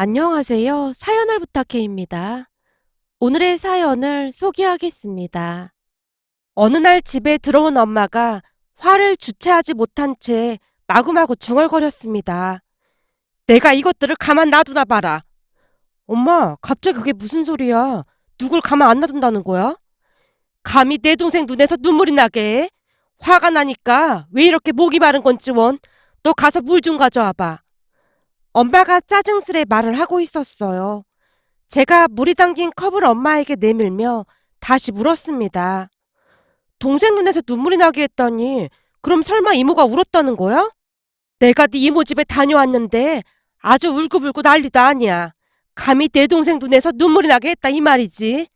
안녕하세요. 사연을 부탁해입니다. 오늘의 사연을 소개하겠습니다. 어느 날 집에 들어온 엄마가 화를 주체하지 못한 채 마구마구 중얼거렸습니다. 내가 이것들을 가만 놔두나 봐라. 엄마, 갑자기 그게 무슨 소리야? 누굴 가만 안 놔둔다는 거야? 감히 내 동생 눈에서 눈물이 나게 해? 화가 나니까 왜 이렇게 목이 마른 건지 원. 너 가서 물 좀 가져와 봐. 엄마가 짜증스레 말을 하고 있었어요. 제가 물이 담긴 컵을 엄마에게 내밀며 다시 물었습니다. 동생 눈에서 눈물이 나게 했다니 그럼 설마 이모가 울었다는 거야? 내가 네 이모 집에 다녀왔는데 아주 울고불고 난리도 아니야. 감히 내 동생 눈에서 눈물이 나게 했다 이 말이지.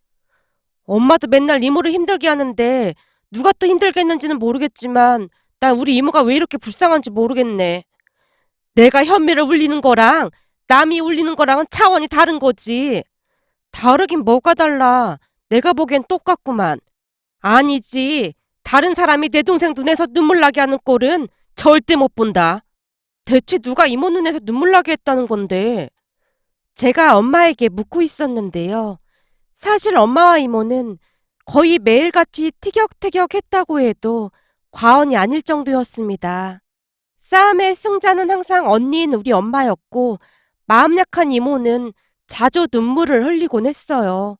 엄마도 맨날 이모를 힘들게 하는데 누가 또 힘들게 했는지는 모르겠지만 난 우리 이모가 왜 이렇게 불쌍한지 모르겠네. 내가 현미를 울리는 거랑 남이 울리는 거랑은 차원이 다른 거지. 다르긴 뭐가 달라. 내가 보기엔 똑같구만. 아니지. 다른 사람이 내 동생 눈에서 눈물 나게 하는 꼴은 절대 못 본다. 대체 누가 이모 눈에서 눈물 나게 했다는 건데? 제가 엄마에게 묻고 있었는데요. 사실 엄마와 이모는 거의 매일같이 티격태격 했다고 해도 과언이 아닐 정도였습니다. 싸움의 승자는 항상 언니인 우리 엄마였고 마음 약한 이모는 자주 눈물을 흘리곤 했어요.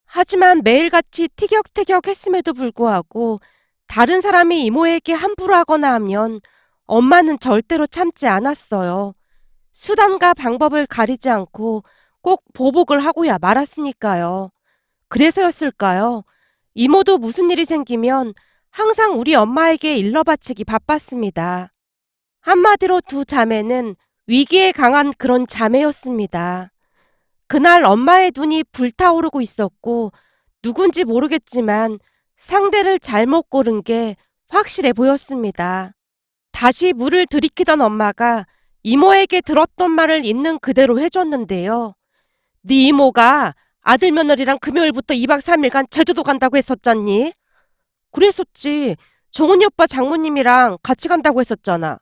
하지만 매일같이 티격태격 했음에도 불구하고 다른 사람이 이모에게 함부로 하거나 하면 엄마는 절대로 참지 않았어요. 수단과 방법을 가리지 않고 꼭 보복을 하고야 말았으니까요. 그래서였을까요? 이모도 무슨 일이 생기면 항상 우리 엄마에게 일러바치기 바빴습니다. 한마디로 두 자매는 위기에 강한 그런 자매였습니다. 그날 엄마의 눈이 불타오르고 있었고 누군지 모르겠지만 상대를 잘못 고른 게 확실해 보였습니다. 다시 물을 들이키던 엄마가 이모에게 들었던 말을 있는 그대로 해줬는데요. 네 이모가 아들 며느리랑 금요일부터 2박 3일간 제주도 간다고 했었잖니? 그랬었지. 정은이 오빠 장모님이랑 같이 간다고 했었잖아.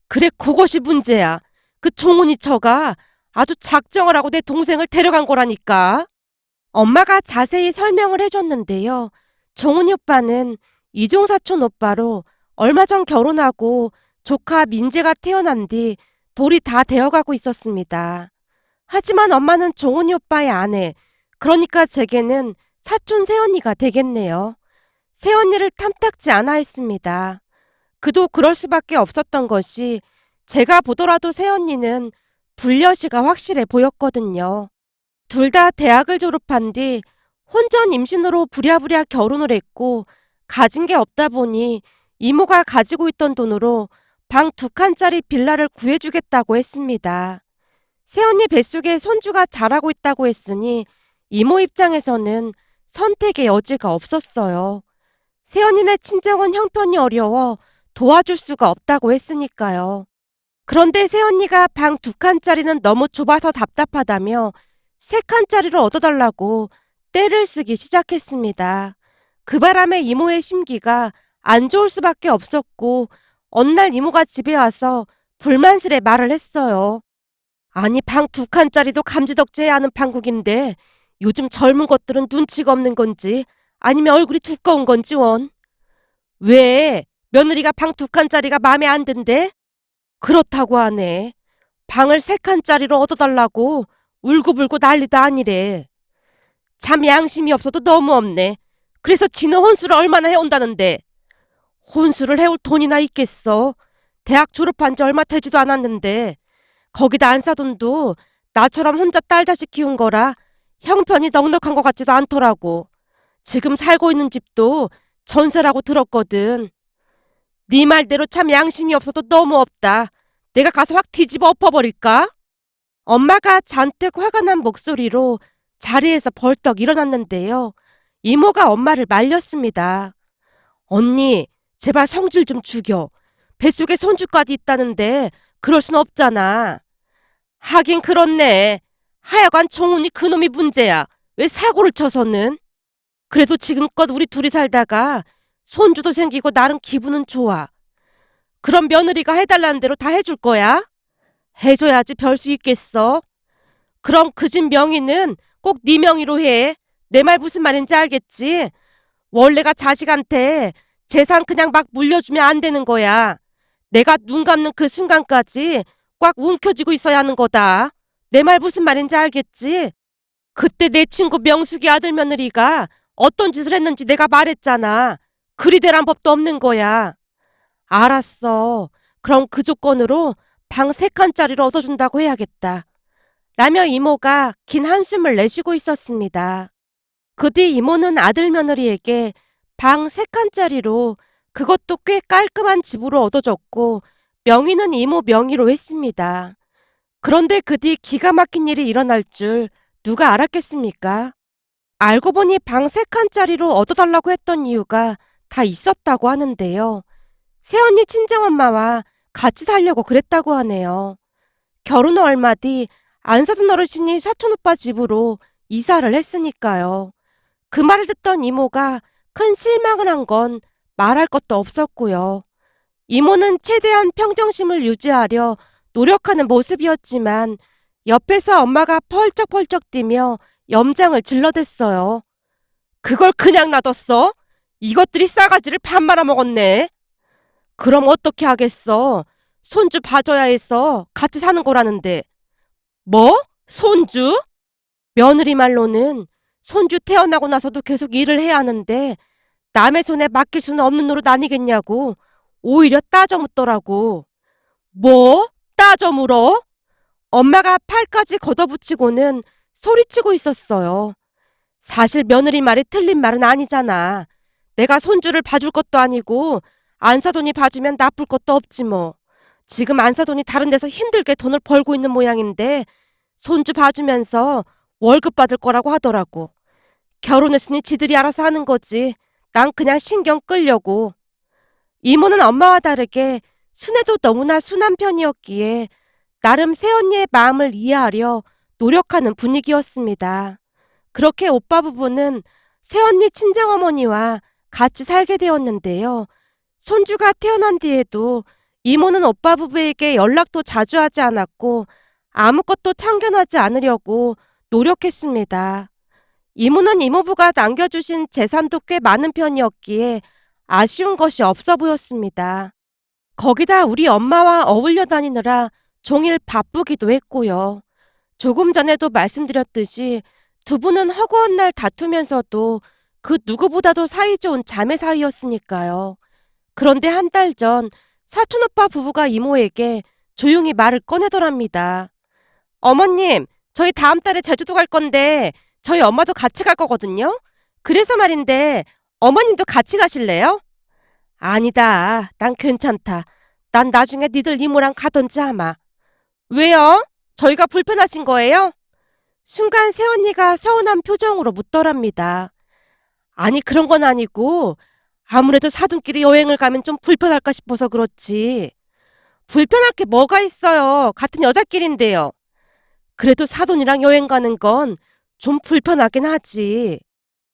그래, 그것이 문제야. 그 종훈이 처가 아주 작정을 하고 내 동생을 데려간 거라니까. 엄마가 자세히 설명을 해줬는데요. 정훈이 오빠는 이종사촌 오빠로 얼마 전 결혼하고 조카 민재가 태어난 뒤 돌이 다 되어가고 있었습니다. 하지만 엄마는 정훈이 오빠의 아내, 그러니까 제게는 사촌 새언니가 되겠네요. 새언니를 탐탁지 않아 했습니다. 그도 그럴 수밖에 없었던 것이 제가 보더라도 새언니는 불려시가 확실해 보였거든요. 둘 다 대학을 졸업한 뒤 혼전 임신으로 부랴부랴 결혼을 했고 가진 게 없다 보니 이모가 가지고 있던 돈으로 방 2칸짜리 빌라를 구해주겠다고 했습니다. 새언니 뱃속에 손주가 자라고 있다고 했으니 이모 입장에서는 선택의 여지가 없었어요. 새언니네 친정은 형편이 어려워 도와줄 수가 없다고 했으니까요. 그런데 새언니가 방 2칸짜리는 너무 좁아서 답답하다며 3칸짜리를 얻어달라고 떼를 쓰기 시작했습니다. 그 바람에 이모의 심기가 안 좋을 수밖에 없었고 어느 날 이모가 집에 와서 불만스레 말을 했어요. 아니, 방 2칸짜리도 감지덕지해야 하는 판국인데 요즘 젊은 것들은 눈치가 없는 건지 아니면 얼굴이 두꺼운 건지 원. 왜? 며느리가 방 2칸짜리가 마음에 안 든대? 그렇다고 하네. 방을 3칸짜리로 얻어달라고 울고불고 난리도 아니래. 참 양심이 없어도 너무 없네. 그래서 지는 혼수를 얼마나 해온다는데. 혼수를 해올 돈이나 있겠어. 대학 졸업한 지 얼마 되지도 않았는데 거기다 안 사돈도 나처럼 혼자 딸 자식 키운 거라 형편이 넉넉한 것 같지도 않더라고. 지금 살고 있는 집도 전세라고 들었거든. 네 말대로 참 양심이 없어도 너무 없다. 내가 가서 확 뒤집어 엎어버릴까? 엄마가 잔뜩 화가 난 목소리로 자리에서 벌떡 일어났는데요. 이모가 엄마를 말렸습니다. 언니, 제발 성질 좀 죽여. 뱃속에 손주까지 있다는데 그럴 순 없잖아. 하긴 그렇네. 하여간 정훈이 그놈이 문제야. 왜 사고를 쳐서는? 그래도 지금껏 우리 둘이 살다가 손주도 생기고 나름 기분은 좋아. 그럼 며느리가 해달라는 대로 다 해줄 거야? 해줘야지 별 수 있겠어. 그럼 그 집 명의는 꼭 네 명의로 해. 내 말 무슨 말인지 알겠지? 원래가 자식한테 재산 그냥 막 물려주면 안 되는 거야. 내가 눈 감는 그 순간까지 꽉 움켜쥐고 있어야 하는 거다. 내 말 무슨 말인지 알겠지? 그때 내 친구 명숙이 아들 며느리가 어떤 짓을 했는지 내가 말했잖아. 그리 되란 법도 없는 거야. 알았어. 그럼 그 조건으로 방 3칸짜리를 얻어준다고 해야겠다. 라며 이모가 긴 한숨을 내쉬고 있었습니다. 그 뒤 이모는 아들 며느리에게 방 3칸짜리로 그것도 꽤 깔끔한 집으로 얻어줬고 명의는 이모 명의로 했습니다. 그런데 그 뒤 기가 막힌 일이 일어날 줄 누가 알았겠습니까? 알고 보니 방 3칸짜리로 얻어달라고 했던 이유가 다 있었다고 하는데요. 새언니 친정엄마와 같이 살려고 그랬다고 하네요. 결혼 후 얼마 뒤 안사돈 어르신이 사촌오빠 집으로 이사를 했으니까요. 그 말을 듣던 이모가 큰 실망을 한 건 말할 것도 없었고요. 이모는 최대한 평정심을 유지하려 노력하는 모습이었지만 옆에서 엄마가 펄쩍펄쩍 뛰며 염장을 질러댔어요. 그걸 그냥 놔뒀어? 이것들이 싸가지를 반 말아먹었네. 그럼 어떻게 하겠어? 손주 봐줘야 해서 같이 사는 거라는데. 뭐? 손주? 며느리 말로는 손주 태어나고 나서도 계속 일을 해야 하는데 남의 손에 맡길 수는 없는 노릇 아니겠냐고 오히려 따져 묻더라고. 뭐? 따져 물어? 엄마가 팔까지 걷어붙이고는 소리치고 있었어요. 사실 며느리 말이 틀린 말은 아니잖아. 내가 손주를 봐줄 것도 아니고 안사돈이 봐주면 나쁠 것도 없지 뭐. 지금 안사돈이 다른 데서 힘들게 돈을 벌고 있는 모양인데 손주 봐주면서 월급 받을 거라고 하더라고. 결혼했으니 지들이 알아서 하는 거지. 난 그냥 신경 끌려고. 이모는 엄마와 다르게 순애도 너무나 순한 편이었기에 나름 새언니의 마음을 이해하려 노력하는 분위기였습니다. 그렇게 오빠 부부는 새언니 친정어머니와 같이 살게 되었는데요. 손주가 태어난 뒤에도 이모는 오빠 부부에게 연락도 자주 하지 않았고 아무것도 참견하지 않으려고 노력했습니다. 이모는 이모부가 남겨주신 재산도 꽤 많은 편이었기에 아쉬운 것이 없어 보였습니다. 거기다 우리 엄마와 어울려 다니느라 종일 바쁘기도 했고요. 조금 전에도 말씀드렸듯이 두 분은 허구한 날 다투면서도 그 누구보다도 사이 좋은 자매 사이였으니까요. 그런데 한 달 전 사촌오빠 부부가 이모에게 조용히 말을 꺼내더랍니다. 어머님, 저희 다음 달에 제주도 갈 건데 저희 엄마도 같이 갈 거거든요. 그래서 말인데 어머님도 같이 가실래요? 아니다. 난 괜찮다. 난 나중에 니들 이모랑 가던지 아마. 왜요? 저희가 불편하신 거예요? 순간 새언니가 서운한 표정으로 묻더랍니다. 아니 그런 건 아니고 아무래도 사돈끼리 여행을 가면 좀 불편할까 싶어서 그렇지. 불편할 게 뭐가 있어요. 같은 여자끼리인데요. 그래도 사돈이랑 여행 가는 건 좀 불편하긴 하지.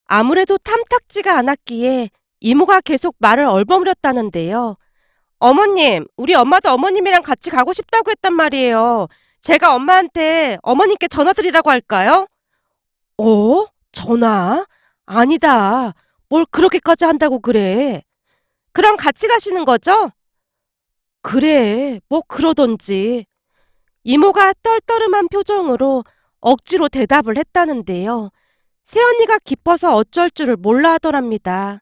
아무래도 탐탁지가 않았기에 이모가 계속 말을 얼버무렸다는데요. 어머님, 우리 엄마도 어머님이랑 같이 가고 싶다고 했단 말이에요. 제가 엄마한테 어머님께 전화드리라고 할까요? 어? 전화? 아니다. 뭘 그렇게까지 한다고 그래. 그럼 같이 가시는 거죠? 그래, 뭐 그러던지. 이모가 떨떠름한 표정으로 억지로 대답을 했다는데요. 새언니가 기뻐서 어쩔 줄을 몰라 하더랍니다.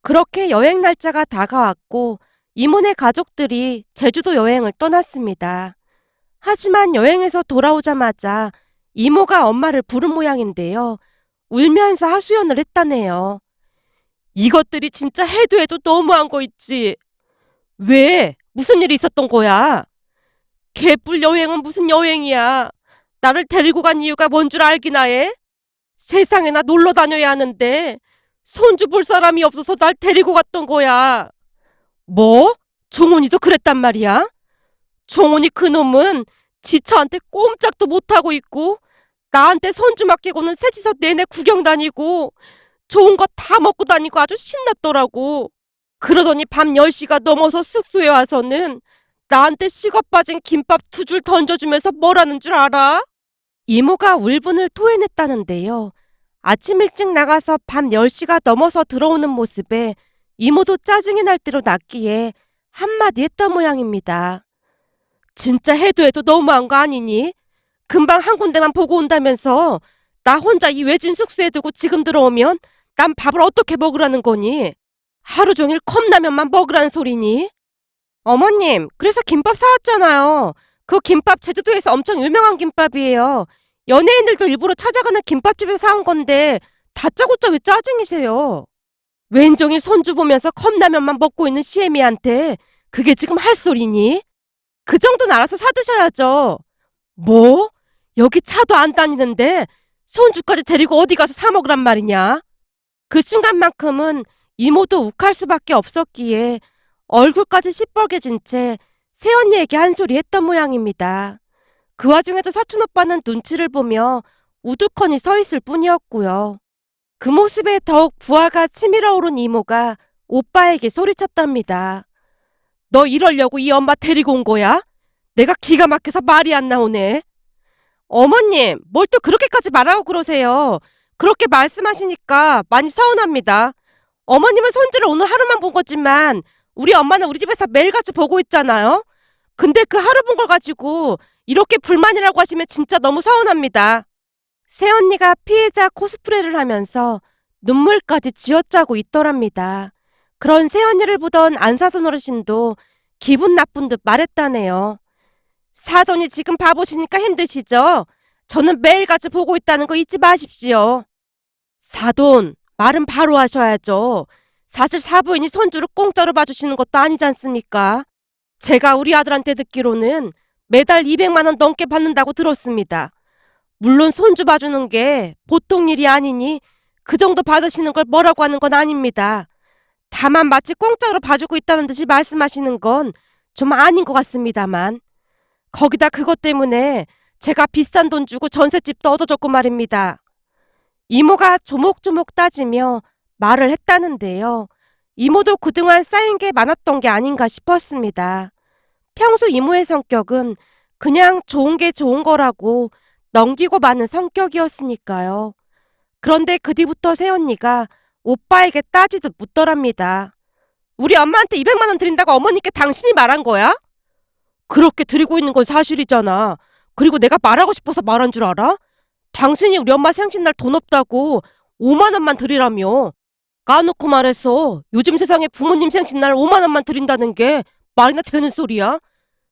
그렇게 여행 날짜가 다가왔고 이모네 가족들이 제주도 여행을 떠났습니다. 하지만 여행에서 돌아오자마자 이모가 엄마를 부른 모양인데요. 울면서 하소연을 했다네요. 이것들이 진짜 해도 해도 너무한 거 있지. 왜? 무슨 일이 있었던 거야? 개뿔 여행은 무슨 여행이야. 나를 데리고 간 이유가 뭔 줄 알기나 해? 세상에 나 놀러 다녀야 하는데 손주 볼 사람이 없어서 날 데리고 갔던 거야. 뭐? 종훈이도 그랬단 말이야? 종훈이 그놈은 지처한테 꼼짝도 못하고 있고 나한테 손주 맡기고는 셋이서 내내 구경 다니고 좋은 거 다 먹고 다니고 아주 신났더라고. 그러더니 밤 10시가 넘어서 숙소에 와서는 나한테 식어 빠진 김밥 2줄 던져주면서 뭐라는 줄 알아? 이모가 울분을 토해냈다는데요. 아침 일찍 나가서 밤 10시가 넘어서 들어오는 모습에 이모도 짜증이 날 대로 났기에 한마디 했던 모양입니다. 진짜 해도 해도 너무한 거 아니니? 금방 한 군데만 보고 온다면서 나 혼자 이 외진 숙소에 두고 지금 들어오면 난 밥을 어떻게 먹으라는 거니? 하루 종일 컵라면만 먹으라는 소리니? 어머님, 그래서 김밥 사왔잖아요. 그 김밥 제주도에서 엄청 유명한 김밥이에요. 연예인들도 일부러 찾아가는 김밥집에서 사온 건데 다짜고짜 왜 짜증이세요? 왼종일 손주 보면서 컵라면만 먹고 있는 시애미한테 그게 지금 할 소리니? 그 정도는 알아서 사드셔야죠. 뭐? 여기 차도 안 다니는데 손주까지 데리고 어디 가서 사 먹으란 말이냐? 그 순간만큼은 이모도 욱할 수밖에 없었기에 얼굴까지 시뻘개진 채 새언니에게 한 소리 했던 모양입니다. 그 와중에도 사촌오빠는 눈치를 보며 우두커니 서 있을 뿐이었고요. 그 모습에 더욱 부하가 치밀어 오른 이모가 오빠에게 소리쳤답니다. 너 이러려고 이 엄마 데리고 온 거야? 내가 기가 막혀서 말이 안 나오네. 어머님, 뭘 또 그렇게까지 말하고 그러세요. 그렇게 말씀하시니까 많이 서운합니다. 어머님은 손주를 오늘 하루만 본 거지만 우리 엄마는 우리 집에서 매일같이 보고 있잖아요. 근데 그 하루 본 걸 가지고 이렇게 불만이라고 하시면 진짜 너무 서운합니다. 새언니가 피해자 코스프레를 하면서 눈물까지 쥐어짜고 있더랍니다. 그런 새언니를 보던 안사돈 어르신도 기분 나쁜 듯 말했다네요. 사돈이 지금 바보시니까 힘드시죠? 저는 매일같이 보고 있다는 거 잊지 마십시오. 사돈, 말은 바로 하셔야죠. 사실 사부인이 손주를 공짜로 봐주시는 것도 아니지 않습니까? 제가 우리 아들한테 듣기로는 매달 200만 원 넘게 받는다고 들었습니다. 물론 손주 봐주는 게 보통 일이 아니니 그 정도 받으시는 걸 뭐라고 하는 건 아닙니다. 다만 마치 공짜로 봐주고 있다는 듯이 말씀하시는 건 좀 아닌 것 같습니다만. 거기다 그것 때문에 제가 비싼 돈 주고 전셋집도 얻어줬고 말입니다. 이모가 조목조목 따지며 말을 했다는데요. 이모도 그동안 쌓인 게 많았던 게 아닌가 싶었습니다. 평소 이모의 성격은 그냥 좋은 게 좋은 거라고 넘기고 마는 성격이었으니까요. 그런데 그 뒤부터 새언니가 오빠에게 따지듯 묻더랍니다. 우리 엄마한테 200만 원 드린다고 어머니께 당신이 말한 거야? 그렇게 드리고 있는 건 사실이잖아. 그리고 내가 말하고 싶어서 말한 줄 알아? 당신이 우리 엄마 생신날 돈 없다고 5만 원만 드리라며. 까놓고 말해서 요즘 세상에 부모님 생신날 5만 원만 드린다는 게 말이나 되는 소리야?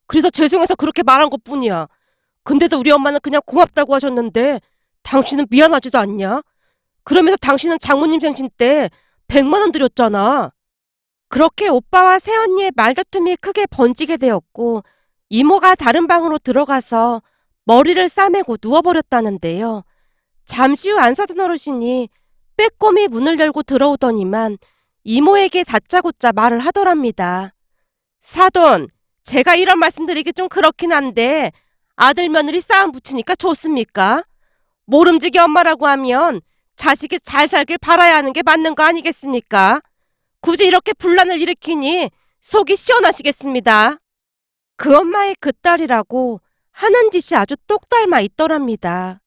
그래서 죄송해서 그렇게 말한 것뿐이야. 근데도 우리 엄마는 그냥 고맙다고 하셨는데 당신은 미안하지도 않냐? 그러면서 당신은 장모님 생신 때 100만 원 드렸잖아. 그렇게 오빠와 새언니의 말다툼이 크게 번지게 되었고 이모가 다른 방으로 들어가서 머리를 싸매고 누워버렸다는데요. 잠시 후 안사돈 어르신이 빼꼼히 문을 열고 들어오더니만 이모에게 다짜고짜 말을 하더랍니다. 사돈, 제가 이런 말씀드리기 좀 그렇긴 한데 아들 며느리 싸움 붙이니까 좋습니까? 모름지기 엄마라고 하면 자식이 잘 살길 바라야 하는 게 맞는 거 아니겠습니까? 굳이 이렇게 분란을 일으키니 속이 시원하시겠습니다. 그 엄마의 그 딸이라고 하는 짓이 아주 똑 닮아 있더랍니다.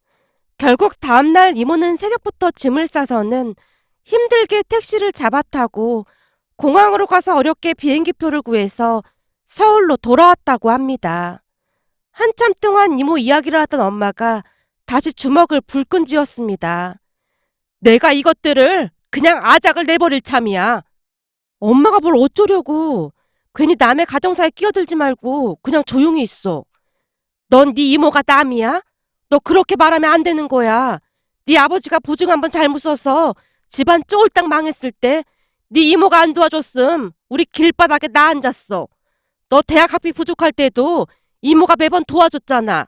결국 다음날 이모는 새벽부터 짐을 싸서는 힘들게 택시를 잡아 타고 공항으로 가서 어렵게 비행기표를 구해서 서울로 돌아왔다고 합니다. 한참 동안 이모 이야기를 하던 엄마가 다시 주먹을 불끈 쥐었습니다. 내가 이것들을 그냥 아작을 내버릴 참이야. 엄마가 뭘 어쩌려고. 괜히 남의 가정사에 끼어들지 말고 그냥 조용히 있어. 넌 네 이모가 남이야? 너 그렇게 말하면 안 되는 거야. 네 아버지가 보증 한번 잘못 써서 집안 쫄딱 망했을 때 네 이모가 안 도와줬음 우리 길바닥에 나 앉았어. 너 대학 학비 부족할 때도 이모가 매번 도와줬잖아.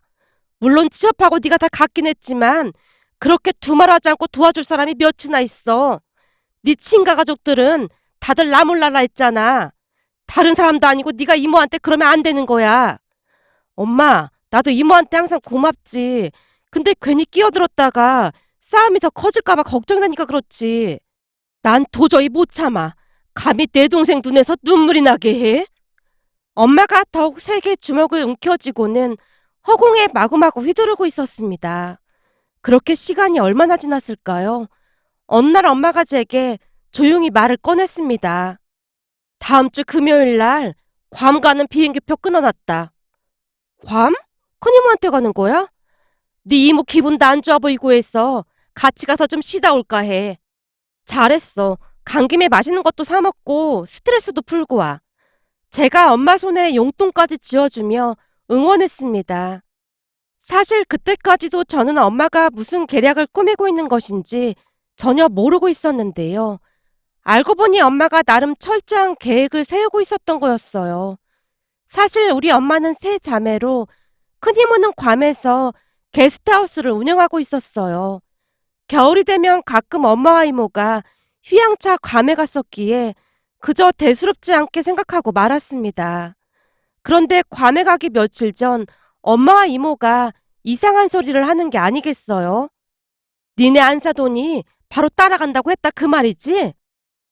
물론 취업하고 네가 다 갖긴 했지만 그렇게 두말하지 않고 도와줄 사람이 몇이나 있어. 네 친가 가족들은 다들 나몰라라 했잖아. 다른 사람도 아니고 네가 이모한테 그러면 안 되는 거야. 엄마, 나도 이모한테 항상 고맙지. 근데 괜히 끼어들었다가 싸움이 더 커질까봐 걱정되니까 그렇지. 난 도저히 못 참아. 감히 내 동생 눈에서 눈물이 나게 해? 엄마가 더욱 세게 주먹을 움켜쥐고는 허공에 마구마구 휘두르고 있었습니다. 그렇게 시간이 얼마나 지났을까요? 어느 날 엄마가 제게 조용히 말을 꺼냈습니다. 다음 주 금요일 날 괌 가는 비행기표 끊어놨다. 괌? 큰이모한테 가는 거야? 네 이모 기분도 안 좋아 보이고 해서 같이 가서 좀 쉬다 올까 해. 잘했어. 간 김에 맛있는 것도 사 먹고 스트레스도 풀고 와. 제가 엄마 손에 용돈까지 쥐어주며 응원했습니다. 사실 그때까지도 저는 엄마가 무슨 계략을 꾸미고 있는 것인지 전혀 모르고 있었는데요. 알고 보니 엄마가 나름 철저한 계획을 세우고 있었던 거였어요. 사실 우리 엄마는 세 자매로 큰이모는 괌에서 게스트하우스를 운영하고 있었어요. 겨울이 되면 가끔 엄마와 이모가 휴양차 괌에 갔었기에 그저 대수롭지 않게 생각하고 말았습니다. 그런데 괌에 가기 며칠 전 엄마와 이모가 이상한 소리를 하는 게 아니겠어요? 니네 안 사돈이 바로 따라간다고 했다 그 말이지?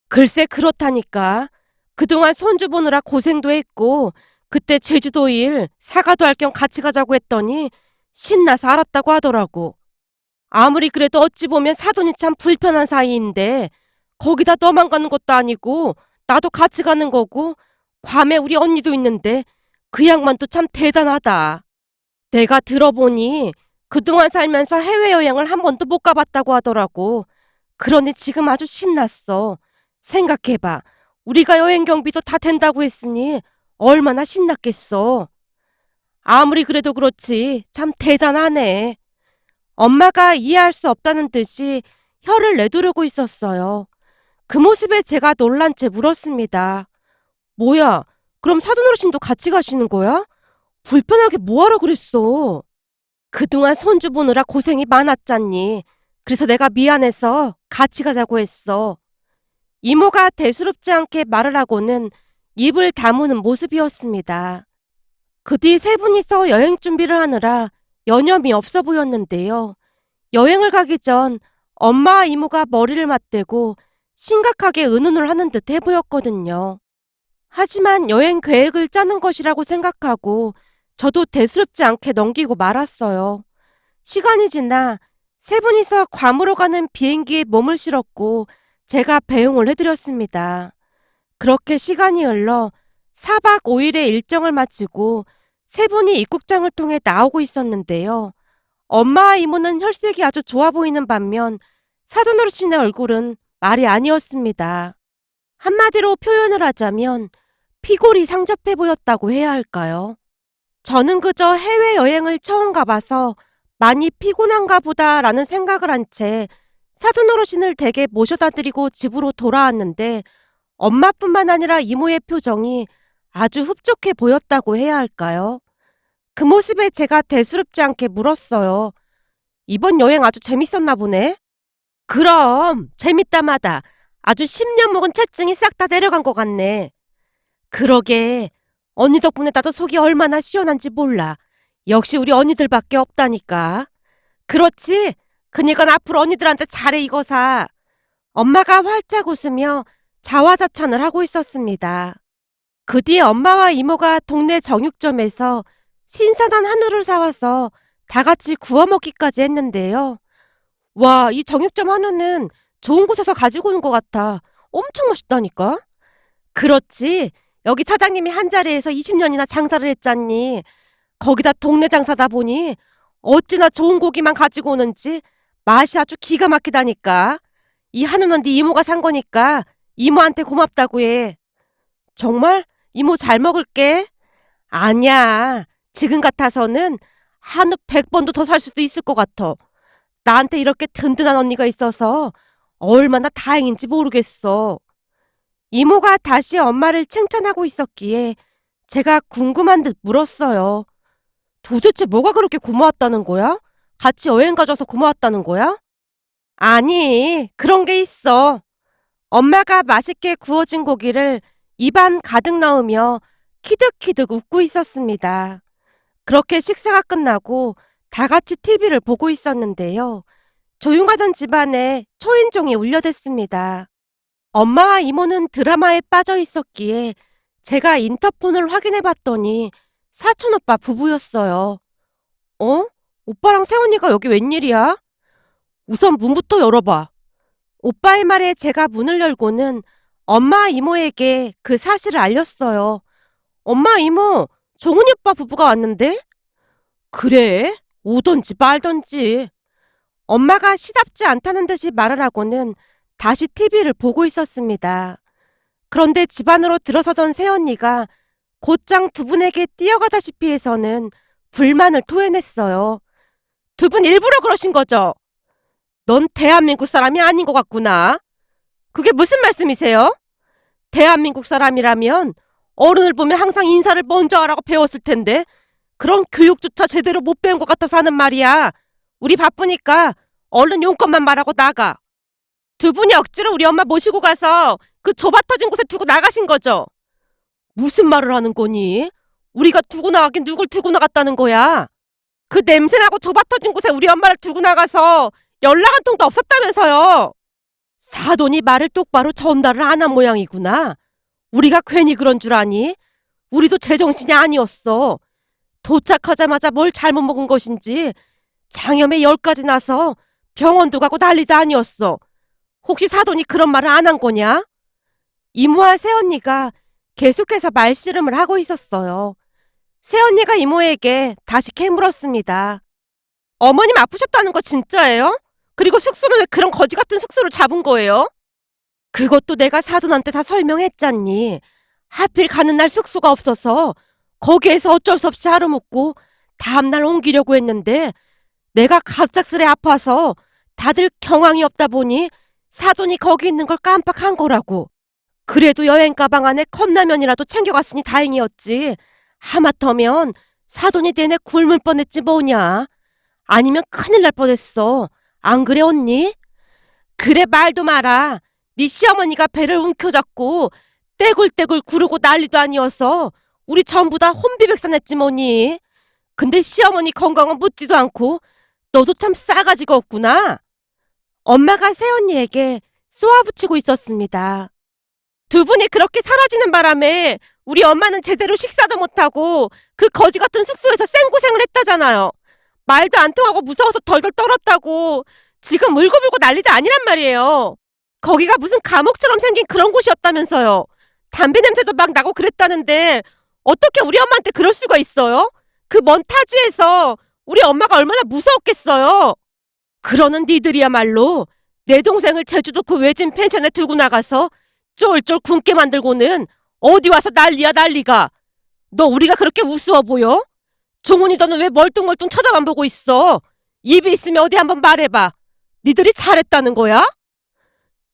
글쎄 그렇다니까. 그동안 손주 보느라 고생도 했고 그때 제주도 일 사과도 할 겸 같이 가자고 했더니 신나서 알았다고 하더라고. 아무리 그래도 어찌 보면 사돈이 참 불편한 사이인데 거기다 너만 가는 것도 아니고 나도 같이 가는 거고 괌에 우리 언니도 있는데 그 양반도 참 대단하다. 내가 들어보니 그동안 살면서 해외여행을 한 번도 못 가봤다고 하더라고. 그러니 지금 아주 신났어. 생각해봐. 우리가 여행 경비도 다 된다고 했으니 얼마나 신났겠어. 아무리 그래도 그렇지 참 대단하네. 엄마가 이해할 수 없다는 듯이 혀를 내두르고 있었어요. 그 모습에 제가 놀란 채 물었습니다. 뭐야, 그럼 사돈어르신도 같이 가시는 거야? 불편하게 뭐하러 그랬어? 그동안 손주 보느라 고생이 많았잖니. 그래서 내가 미안해서 같이 가자고 했어. 이모가 대수롭지 않게 말을 하고는 입을 다무는 모습이었습니다. 그 뒤 세 분이서 여행 준비를 하느라 여념이 없어 보였는데요. 여행을 가기 전 엄마와 이모가 머리를 맞대고 심각하게 의논을 하는 듯 해 보였거든요. 하지만 여행 계획을 짜는 것이라고 생각하고 저도 대수롭지 않게 넘기고 말았어요. 시간이 지나 세 분이서 괌으로 가는 비행기에 몸을 실었고 제가 배웅을 해드렸습니다. 그렇게 시간이 흘러 4박 5일의 일정을 마치고 세 분이 입국장을 통해 나오고 있었는데요. 엄마와 이모는 혈색이 아주 좋아 보이는 반면 사돈어르신의 얼굴은 말이 아니었습니다. 한마디로 표현을 하자면 피골이 상접해 보였다고 해야 할까요? 저는 그저 해외여행을 처음 가봐서 많이 피곤한가 보다라는 생각을 한 채 사돈어르신을 댁에 모셔다 드리고 집으로 돌아왔는데 엄마뿐만 아니라 이모의 표정이 아주 흡족해 보였다고 해야 할까요? 그 모습에 제가 대수롭지 않게 물었어요. 이번 여행 아주 재밌었나 보네? 그럼 재밌다마다 아주 10년 묵은 체증이 싹 다 내려간 것 같네. 그러게 언니 덕분에 나도 속이 얼마나 시원한지 몰라. 역시 우리 언니들밖에 없다니까. 그렇지? 그니까 앞으로 언니들한테 잘해 이거사. 엄마가 활짝 웃으며 자화자찬을 하고 있었습니다. 그 뒤에 엄마와 이모가 동네 정육점에서 신선한 한우를 사와서 다 같이 구워 먹기까지 했는데요. 와, 이 정육점 한우는 좋은 곳에서 가지고 오는 것 같아. 엄청 맛있다니까? 그렇지. 여기 사장님이 한 자리에서 20년이나 장사를 했잖니. 거기다 동네 장사다 보니 어찌나 좋은 고기만 가지고 오는지 맛이 아주 기가 막히다니까. 이 한우는 네 이모가 산 거니까 이모한테 고맙다고 해. 정말? 이모 잘 먹을게. 아니야. 지금 같아서는 한우 100번도 더 살 수도 있을 것 같아. 나한테 이렇게 든든한 언니가 있어서 얼마나 다행인지 모르겠어. 이모가 다시 엄마를 칭찬하고 있었기에 제가 궁금한 듯 물었어요. 도대체 뭐가 그렇게 고마웠다는 거야? 같이 여행 가줘서 고마웠다는 거야? 아니, 그런 게 있어. 엄마가 맛있게 구워진 고기를 입안 가득 넣으며 키득키득 웃고 있었습니다. 그렇게 식사가 끝나고 다 같이 TV를 보고 있었는데요. 조용하던 집안에 초인종이 울려댔습니다. 엄마와 이모는 드라마에 빠져 있었기에 제가 인터폰을 확인해 봤더니 사촌오빠 부부였어요. 어? 오빠랑 새언니가 여기 웬일이야? 우선 문부터 열어봐. 오빠의 말에 제가 문을 열고는 엄마 이모에게 그 사실을 알렸어요. 엄마 이모, 종훈이 오빠 부부가 왔는데? 그래? 오던지 말던지. 엄마가 시답지 않다는 듯이 말을 하고는 다시 TV를 보고 있었습니다. 그런데 집 안으로 들어서던 새언니가 곧장 두 분에게 뛰어가다시피 해서는 불만을 토해냈어요. 두 분 일부러 그러신 거죠? 넌 대한민국 사람이 아닌 것 같구나. 그게 무슨 말씀이세요? 대한민국 사람이라면 어른을 보면 항상 인사를 먼저 하라고 배웠을 텐데 그런 교육조차 제대로 못 배운 것 같아서 하는 말이야. 우리 바쁘니까 얼른 용건만 말하고 나가. 두 분이 억지로 우리 엄마 모시고 가서 그 좁아터진 곳에 두고 나가신 거죠? 무슨 말을 하는 거니? 우리가 두고 나가긴 누굴 두고 나갔다는 거야? 그 냄새나고 좁아터진 곳에 우리 엄마를 두고 나가서 연락 한 통도 없었다면서요? 사돈이 말을 똑바로 전달을 안 한 모양이구나. 우리가 괜히 그런 줄 아니? 우리도 제정신이 아니었어. 도착하자마자 뭘 잘못 먹은 것인지 장염에 열까지 나서 병원도 가고 난리도 아니었어. 혹시 사돈이 그런 말을 안 한 거냐? 이모와 새언니가 계속해서 말씨름을 하고 있었어요. 새언니가 이모에게 다시 캐물었습니다. 어머님 아프셨다는 거 진짜예요? 그리고 숙소는 왜 그런 거지 같은 숙소를 잡은 거예요? 그것도 내가 사돈한테 다 설명했잖니. 하필 가는 날 숙소가 없어서 거기에서 어쩔 수 없이 하루 묵고 다음날 옮기려고 했는데 내가 갑작스레 아파서 다들 경황이 없다 보니 사돈이 거기 있는 걸 깜빡한 거라고. 그래도 여행 가방 안에 컵라면이라도 챙겨갔으니 다행이었지. 하마터면 사돈이 내내 굶을 뻔했지 뭐냐. 아니면 큰일 날 뻔했어. 안 그래 언니? 그래 말도 마라. 네 시어머니가 배를 움켜잡고 떼굴떼굴 구르고 난리도 아니어서 우리 전부 다 혼비백산했지 뭐니. 근데 시어머니 건강은 묻지도 않고 너도 참 싸가지가 없구나. 엄마가 새언니에게 쏘아붙이고 있었습니다. 두 분이 그렇게 사라지는 바람에 우리 엄마는 제대로 식사도 못하고 그 거지 같은 숙소에서 생고생을 했다잖아요. 말도 안 통하고 무서워서 덜덜 떨었다고 지금 울고불고 난리도 아니란 말이에요. 거기가 무슨 감옥처럼 생긴 그런 곳이었다면서요. 담배 냄새도 막 나고 그랬다는데 어떻게 우리 엄마한테 그럴 수가 있어요? 그 먼 타지에서 우리 엄마가 얼마나 무서웠겠어요. 그러는 니들이야말로 내 동생을 제주도 그 외진 펜션에 두고 나가서 쫄쫄 굶게 만들고는 어디 와서 난리야 난리가. 너 우리가 그렇게 우스워 보여? 종훈이 너는 왜 멀뚱멀뚱 쳐다만 보고 있어? 입이 있으면 어디 한번 말해봐. 니들이 잘했다는 거야?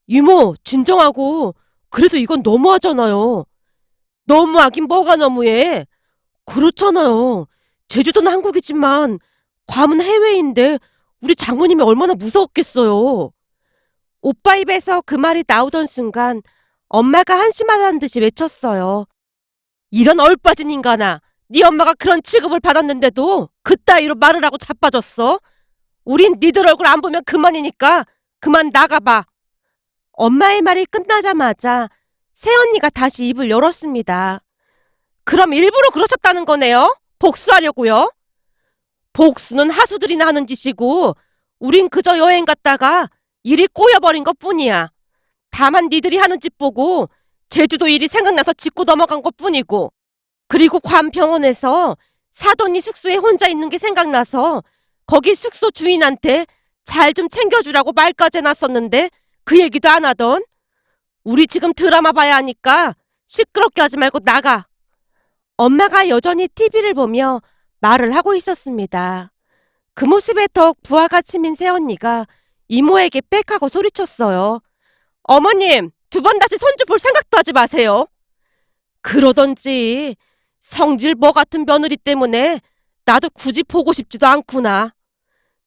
이모 진정하고. 그래도 이건 너무하잖아요. 너무하긴 뭐가 너무해. 그렇잖아요. 제주도는 한국이지만 괌은 해외인데 우리 장모님이 얼마나 무서웠겠어요. 오빠 입에서 그 말이 나오던 순간 엄마가 한심하다는 듯이 외쳤어요. 이런 얼빠진 인간아. 네 엄마가 그런 취급을 받았는데도 그따위로 말을 하고 자빠졌어? 우린 니들 얼굴 안 보면 그만이니까 그만 나가봐. 엄마의 말이 끝나자마자 새언니가 다시 입을 열었습니다. 그럼 일부러 그러셨다는 거네요? 복수하려고요? 복수는 하수들이나 하는 짓이고 우린 그저 여행 갔다가 일이 꼬여버린 것뿐이야. 다만 니들이 하는 짓 보고 제주도 일이 생각나서 짚고 넘어간 것뿐이고, 그리고 괌 병원에서 사돈이 숙소에 혼자 있는 게 생각나서 거기 숙소 주인한테 잘 좀 챙겨주라고 말까지 해놨었는데 그 얘기도 안 하던. 우리 지금 드라마 봐야 하니까 시끄럽게 하지 말고 나가. 엄마가 여전히 TV를 보며 말을 하고 있었습니다. 그 모습에 더욱 부하가 치민 새언니가 이모에게 빽하고 소리쳤어요. 어머님, 두 번 다시 손주 볼 생각도 하지 마세요. 그러던지 성질 뭐 같은 며느리 때문에 나도 굳이 보고 싶지도 않구나.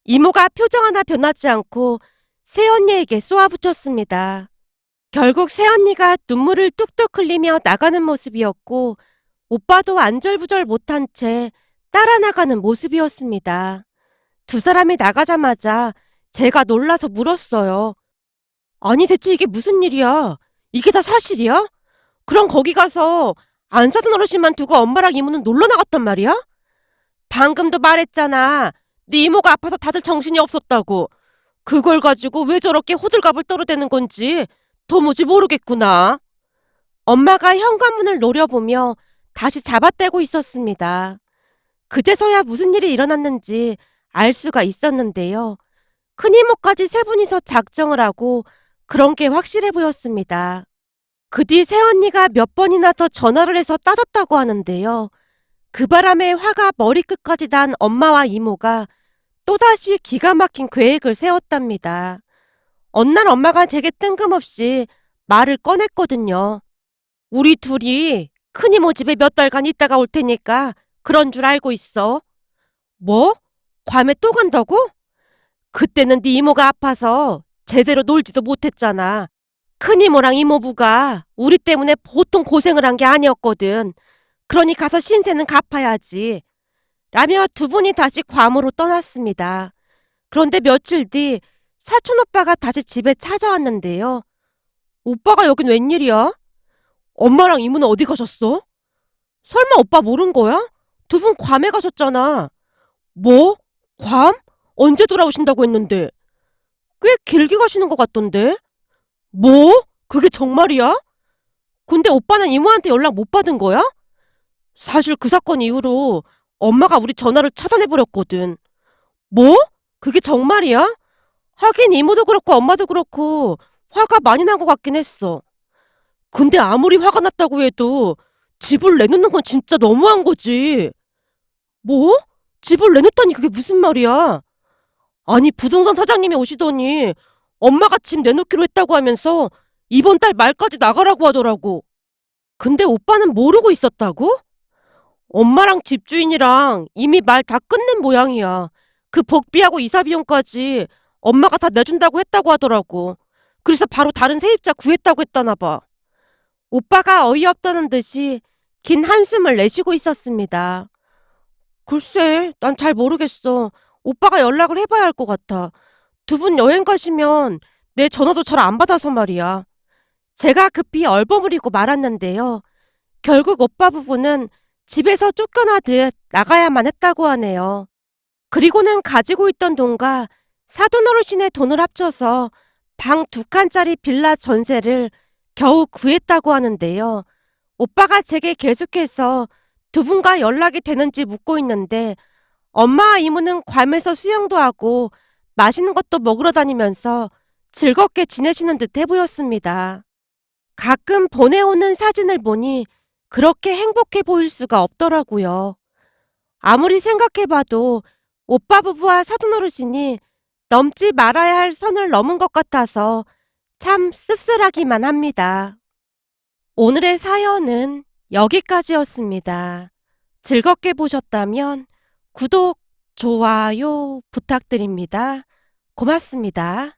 이모가 표정 하나 변하지 않고 새언니에게 쏘아붙였습니다. 결국 새언니가 눈물을 뚝뚝 흘리며 나가는 모습이었고 오빠도 안절부절 못한 채 따라 나가는 모습이었습니다. 두 사람이 나가자마자 제가 놀라서 물었어요. 아니 대체 이게 무슨 일이야? 이게 다 사실이야? 그럼 거기 가서 안사돈 어르신만 두고 엄마랑 이모는 놀러 나갔단 말이야? 방금도 말했잖아. 네 이모가 아파서 다들 정신이 없었다고. 그걸 가지고 왜 저렇게 호들갑을 떨어대는 건지 도무지 모르겠구나. 엄마가 현관문을 노려보며 다시 잡아떼고 있었습니다. 그제서야 무슨 일이 일어났는지 알 수가 있었는데요. 큰이모까지 세 분이서 작정을 하고 그런 게 확실해 보였습니다. 그 뒤 새언니가 몇 번이나 더 전화를 해서 따졌다고 하는데요. 그 바람에 화가 머리끝까지 난 엄마와 이모가 또다시 기가 막힌 계획을 세웠답니다. 어느 날 엄마가 제게 뜬금없이 말을 꺼냈거든요. 우리 둘이 큰이모 집에 몇 달간 있다가 올 테니까 그런 줄 알고 있어. 뭐? 괌에 또 간다고? 그때는 네 이모가 아파서 제대로 놀지도 못했잖아. 큰이모랑 이모부가 우리 때문에 보통 고생을 한 게 아니었거든. 그러니 가서 신세는 갚아야지. 라며 두 분이 다시 괌으로 떠났습니다. 그런데 며칠 뒤 사촌 오빠가 다시 집에 찾아왔는데요. 오빠가 여긴 웬일이야? 엄마랑 이모는 어디 가셨어? 설마 오빠 모른 거야? 두 분 괌에 가셨잖아. 뭐? 괌? 언제 돌아오신다고 했는데? 꽤 길게 가시는 것 같던데? 뭐? 그게 정말이야? 근데 오빠는 이모한테 연락 못 받은 거야? 사실 그 사건 이후로 엄마가 우리 전화를 차단해버렸거든. 뭐? 그게 정말이야? 하긴 이모도 그렇고 엄마도 그렇고 화가 많이 난 것 같긴 했어. 근데 아무리 화가 났다고 해도 집을 내놓는 건 진짜 너무한 거지. 뭐? 집을 내놓다니 그게 무슨 말이야? 아니 부동산 사장님이 오시더니 엄마가 집 내놓기로 했다고 하면서 이번 달 말까지 나가라고 하더라고. 근데 오빠는 모르고 있었다고? 엄마랑 집주인이랑 이미 말 다 끝낸 모양이야. 그 복비하고 이사 비용까지 엄마가 다 내준다고 했다고 하더라고. 그래서 바로 다른 세입자 구했다고 했다나 봐. 오빠가 어이없다는 듯이 긴 한숨을 내쉬고 있었습니다. 글쎄, 난 잘 모르겠어. 오빠가 연락을 해봐야 할 것 같아. 두 분 여행 가시면 내 전화도 잘 안 받아서 말이야. 제가 급히 얼버무리고 말았는데요. 결국 오빠 부부는 집에서 쫓겨나듯 나가야만 했다고 하네요. 그리고는 가지고 있던 돈과 사돈 어르신의 돈을 합쳐서 방 2칸짜리 빌라 전세를 겨우 구했다고 하는데요. 오빠가 제게 계속해서 두 분과 연락이 되는지 묻고 있는데 엄마와 이모는 괌에서 수영도 하고 맛있는 것도 먹으러 다니면서 즐겁게 지내시는 듯해 보였습니다. 가끔 보내오는 사진을 보니 그렇게 행복해 보일 수가 없더라고요. 아무리 생각해봐도 오빠 부부와 사돈 어르신이 넘지 말아야 할 선을 넘은 것 같아서 참 씁쓸하기만 합니다. 오늘의 사연은 여기까지였습니다. 즐겁게 보셨다면 구독, 좋아요 부탁드립니다. 고맙습니다.